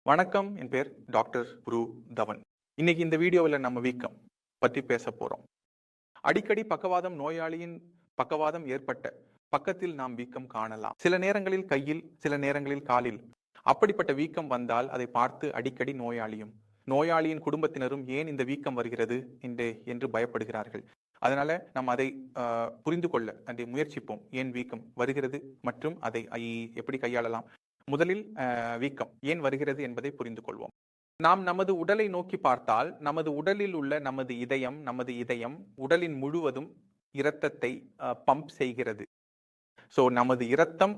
வணக்கம். என் பேர் டாக்டர் புரு தவன். இன்னைக்கு இந்த வீடியோவில் நம்ம வீக்கம் பற்றி பேச போறோம். அடிக்கடி பக்கவாதம் நோயாளியின் பக்கவாதம் ஏற்பட்ட பக்கத்தில் நாம் வீக்கம் காணலாம். சில நேரங்களில் கையில், சில நேரங்களில் காலில். அப்படிப்பட்ட வீக்கம் வந்தால் அதை பார்த்து அடிக்கடி நோயாளியின் குடும்பத்தினரும் ஏன் இந்த வீக்கம் வருகிறது என்று பயப்படுகிறார்கள். அதனால நம்ம அதை புரிந்து கொள்ள அதை முயற்சிப்போம். ஏன் வீக்கம் வருகிறது மற்றும் அதை எப்படி கையாளலாம். முதலில் வீக்கம் ஏன் வருகிறது என்பதை புரிந்து கொள்வோம். நாம் நமது உடலை நோக்கி பார்த்தால் நமது உடலில் உள்ள நமது இதயம் உடலின் முழுவதும் இரத்தத்தை பம்ப் செய்கிறது. நமது இரத்தம்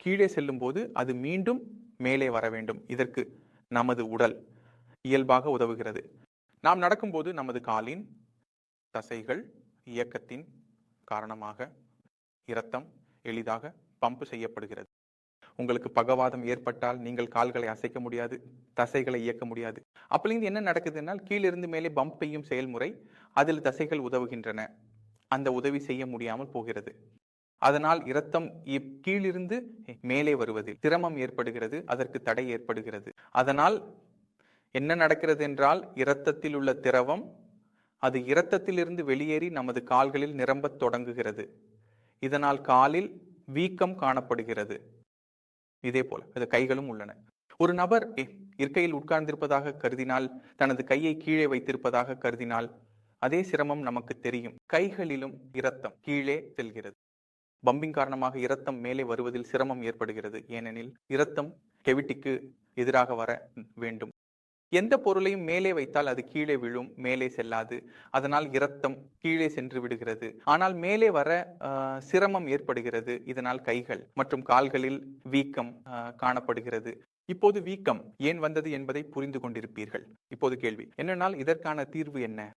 கீழே செல்லும் போது அது மீண்டும் மேலே வர வேண்டும். இதற்கு நமது உடல் இயல்பாக உதவுகிறது. நாம் நடக்கும்போது நமது காலின் தசைகள் இயக்கத்தின் காரணமாக இரத்தம் எளிதாக பம்ப் செய்யப்படுகிறது. உங்களுக்கு பக்கவாதம் ஏற்பட்டால் நீங்கள் கால்களை அசைக்க முடியாது, தசைகளை இயக்க முடியாது. அப்பலிருந்து என்ன நடக்குதுன்னா கீழிருந்து மேலே பம்ப் செய்யும் செயல்முறை, அதில் தசைகள் உதவுகின்றன. அந்த உதவி செய்ய முடியாமல் போகிறது. அதனால் இரத்தம் கீழிருந்து மேலே வருவதில் சிரமம் ஏற்படுகிறது, அதற்கு தடை ஏற்படுகிறது. அதனால் என்ன நடக்கிறது என்றால் இரத்தத்தில் உள்ள திரவம் அது இரத்தத்திலிருந்து வெளியேறி நமது கால்களில் நிரம்பத் தொடங்குகிறது. இதனால் காலில் வீக்கம் காணப்படுகிறது. இதே போல அது கைகளும் உள்ளன. ஒரு நபர் இருக்கையில் உட்கார்ந்திருப்பதாக கருதினால், தனது கையை கீழே வைத்திருப்பதாக கருதினால் அதே சிரமம் நமக்கு தெரியும். கைகளிலும் இரத்தம் கீழே செல்கிறது. பம்பிங் காரணமாக இரத்தம் மேலே வருவதில் சிரமம் ஏற்படுகிறது. ஏனெனில் இரத்தம் கெவிட்டிக்கு எதிராக வர வேண்டும். எந்த பொருளையும் மேலே வைத்தால் அது கீழே விழும், மேலே செல்லாது. அதனால் இரத்தம் கீழே சென்று விடுகிறது. ஆனால் மேலே வர சிரமம் ஏற்படுகிறது. இதனால் கைகள் மற்றும் கால்களில் வீக்கம் காணப்படுகிறது. இப்போது வீக்கம் ஏன் வந்தது என்பதை புரிந்து கொண்டிருப்பீர்கள். இப்போது கேள்வி என்னென்னால் இதற்கான தீர்வு என்ன?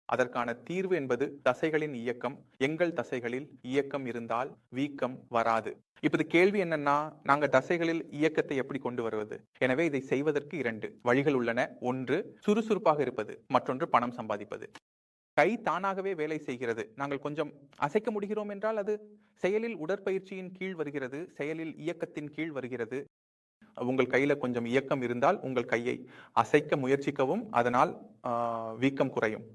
அதற்கான தீர்வு என்பது தசைகளின் இயக்கம். எங்கள் தசைகளில் இயக்கம் இருந்தால் வீக்கம் வராது. இப்போது கேள்வி என்னன்னா, நாங்க தசைகளில் இயக்கத்தை எப்படி கொண்டு வருவது? எனவே இதை செய்வதற்கு 2 வழிகள் உள்ளன. ஒன்று சுறுசுறுப்பாக இருப்பது, மற்றொன்று பணம் சம்பாதிப்பது. கை தானாகவே வேலை செய்கிறது. நாங்கள் கொஞ்சம் அசைக்க முடிகிறோம் என்றால் அது செயலில் உடற்பயிற்சியின் கீழ் வருகிறது, செயலில் இயக்கத்தின் கீழ் வருகிறது. உங்கள் கையில கொஞ்சம் இயக்கம் இருந்தால் உங்கள் கையை அசைக்க முயற்சிக்கவும், அதனால் வீக்கம் குறையும்.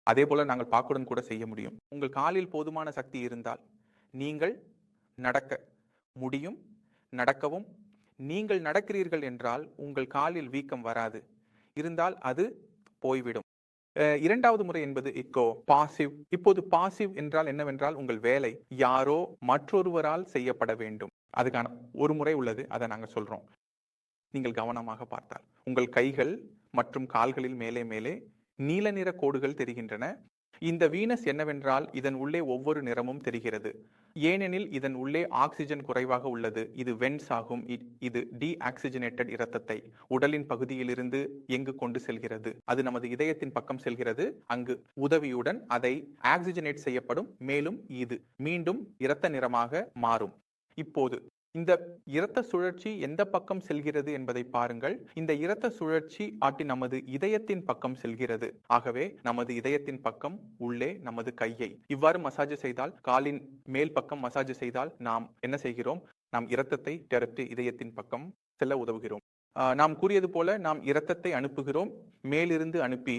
அதே போல நாங்கள் பாக்குடன் கூட செய்ய முடியும். உங்கள் காலில் போதுமான சக்தி இருந்தால் நீங்கள் நடக்க முடியும், நடக்கவும். நீங்கள் நடக்கிறீர்கள் என்றால் உங்கள் காலில் வீக்கம் வராது, இருந்தால் அது போய்விடும். இரண்டாவது முறை என்பது பாசிவ். இப்போது பாசிவ் என்றால் என்னவென்றால் உங்கள் வேலை யாரோ மற்றொருவரால் செய்யப்பட வேண்டும். அதுக்கான ஒரு முறை உள்ளது, அதை நாங்கள் சொல்றோம். நீங்கள் கவனமாக பார்த்தால் உங்கள் கைகள் மற்றும் கால்களில் மேலே மேலே நீல நிற கோடுகள் தெரிகின்றன. இந்த வீனஸ் என்னவென்றால் இதன் உள்ளே ஒவ்வொரு நிறமும் தெரிகிறது. ஏனெனில் இதன் உள்ளே ஆக்சிஜன் குறைவாக உள்ளது. இது வென்ஸ் ஆகும். இது டீஆக்சிஜனேட்டட் இரத்தத்தை உடலின் பகுதியிலிருந்து எங்கு கொண்டு செல்கிறது. அது நமது இதயத்தின் பக்கம் செல்கிறது. அங்கு உதவியுடன் அதை ஆக்சிஜனேட் செய்யப்படும். மேலும் இது மீண்டும் இரத்த நிறமாக மாறும். இப்போது இந்த இரத்த சுழற்சி எந்த பக்கம் செல்கிறது என்பதை பாருங்கள். இந்த இரத்த சுழற்சி நமது இதயத்தின் பக்கம் செல்கிறது. ஆகவே நமது இதயத்தின் பக்கம் உள்ளே நமது கையை இவ்வாறு மசாஜ் செய்தால், காலின் மேல் பக்கம் மசாஜ் செய்தால் நாம் என்ன செய்கிறோம்? நாம் இரத்தத்தை டைரக்ட் இதயத்தின் பக்கம் செல்ல உதவுகிறோம். நாம் கூறியது போல நாம் இரத்தத்தை அனுப்புகிறோம், மேலிருந்து அனுப்பி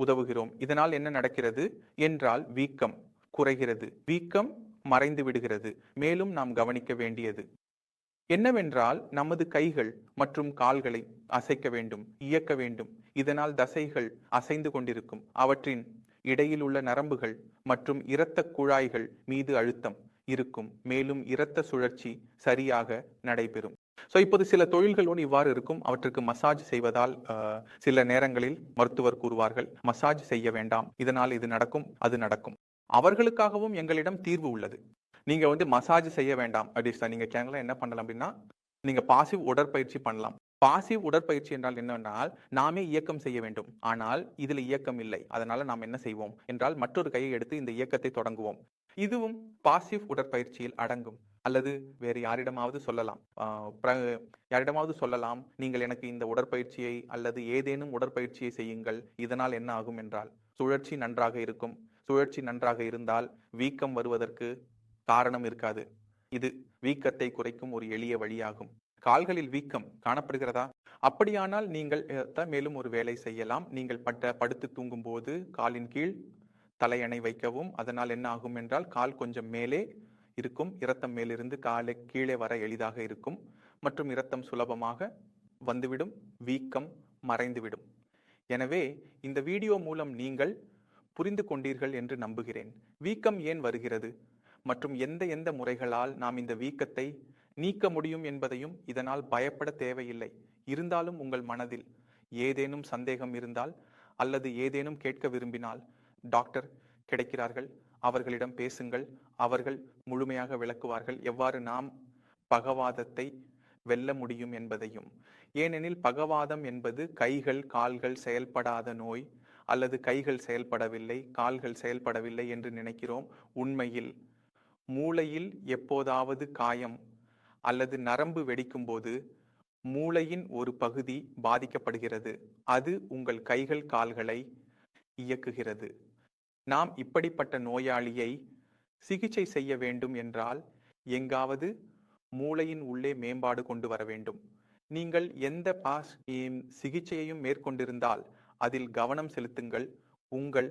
உதவுகிறோம். இதனால் என்ன நடக்கிறது என்றால் வீக்கம் குறைகிறது, வீக்கம் மறைந்து விடுகிறது. மேலும் நாம் கவனிக்க வேண்டியது என்னவென்றால் நமது கைகள் மற்றும் கால்களை அசைக்க வேண்டும், இயக்க வேண்டும். இதனால் தசைகள் அசைந்து கொண்டிருக்கும். அவற்றின் இடையில் உள்ள நரம்புகள் மற்றும் இரத்த குழாய்கள் மீது அழுத்தம் இருக்கும். மேலும் இரத்த சுழற்சி சரியாக நடைபெறும். இப்போது சில தொழில்களோடு இவ்வாறு இருக்கும். அவற்றுக்கு மசாஜ் செய்வதால் சில நேரங்களில் மருத்துவர் கூறுவார்கள் மசாஜ் செய்ய வேண்டாம், இதனால் இது நடக்கும், அது நடக்கும். அவர்களுக்காகவும் எங்களிடம் தீர்வு உள்ளது. நீங்க மசாஜ் செய்ய வேண்டாம் அப்படி நீங்க என்ன பண்ணலாம் அப்படின்னா, நீங்க பாசிவ் உடற்பயிற்சி பண்ணலாம். பாசிவ் உடற்பயிற்சி என்றால் என்னவென்றால் நாமே இயக்கம் செய்ய வேண்டும். ஆனால் இதுல இயக்கம் இல்லை. அதனால நாம் என்ன செய்வோம் என்றால் மற்றொரு கையை எடுத்து இந்த இயக்கத்தை தொடங்குவோம். இதுவும் பாசிவ் உடற்பயிற்சியில் அடங்கும். அல்லது வேறு யாரிடமாவது சொல்லலாம், நீங்கள் எனக்கு இந்த உடற்பயிற்சியை அல்லது ஏதேனும் உடற்பயிற்சியை செய்யுங்கள். இதனால் என்ன ஆகும் என்றால் சுழற்சி நன்றாக இருக்கும். சுழற்சி நன்றாக இருந்தால் வீக்கம் வருவதற்கு காரணம் இருக்காது. இது வீக்கத்தை குறைக்கும் ஒரு எளிய வழியாகும். கால்களில் வீக்கம் காணப்படுகிறதா? அப்படியானால் நீங்கள் மேலும் ஒரு வேலை செய்யலாம். நீங்கள் படுத்து தூங்கும்போது காலின் கீழ் தலையணை வைக்கவும். அதனால் என்ன ஆகும் என்றால் கால் கொஞ்சம் மேலே இருக்கும். இரத்தம் மேலிருந்து காலை கீழே வர எளிதாக இருக்கும் மற்றும் இரத்தம் சுலபமாக வந்துவிடும். வீக்கம் மறைந்துவிடும். எனவே இந்த வீடியோ மூலம் நீங்கள் புரிந்து கொண்டீர்கள் என்று நம்புகிறேன். வீக்கம் ஏன் வருகிறது மற்றும் எந்த எந்த முறைகளால் நாம் இந்த வீக்கத்தை நீக்க முடியும் என்பதையும் இதனால் பயப்பட தேவையில்லை. இருந்தாலும் உங்கள் மனதில் ஏதேனும் சந்தேகம் இருந்தால் அல்லது ஏதேனும் கேட்க விரும்பினால் டாக்டர் கிடைக்கிறார்கள், அவர்களிடம் பேசுங்கள். அவர்கள் முழுமையாக விளக்குவார்கள் எவ்வாறு நாம் பகவாதத்தை வெல்ல முடியும் என்பதையும். ஏனெனில் பகவாதம் என்பது கைகள் கால்கள் செயல்படாத நோய் அல்லது கைகள் செயல்படவில்லை கால்கள் செயல்படவில்லை என்று நினைக்கிறோம். உண்மையில் மூளையில் எப்போதாவது காயம் அல்லது நரம்பு வெடிக்கும் போது மூளையின் ஒரு பகுதி பாதிக்கப்படுகிறது. அது உங்கள் கைகள் கால்களை இயக்குகிறது. நாம் இப்படிப்பட்ட நோயாளியை சிகிச்சை செய்ய வேண்டும் என்றால் எங்காவது மூளையின் உள்ளே மேம்பாடு கொண்டு வர வேண்டும். நீங்கள் எந்த சிகிச்சையையும் மேற்கொண்டிருந்தால் அதில் கவனம் செலுத்துங்கள். உங்கள்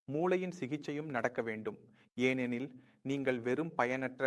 மூளையின் சிகிச்சையும் நடக்க வேண்டும். ஏனெனில் நீங்கள் வெறும் பயனற்ற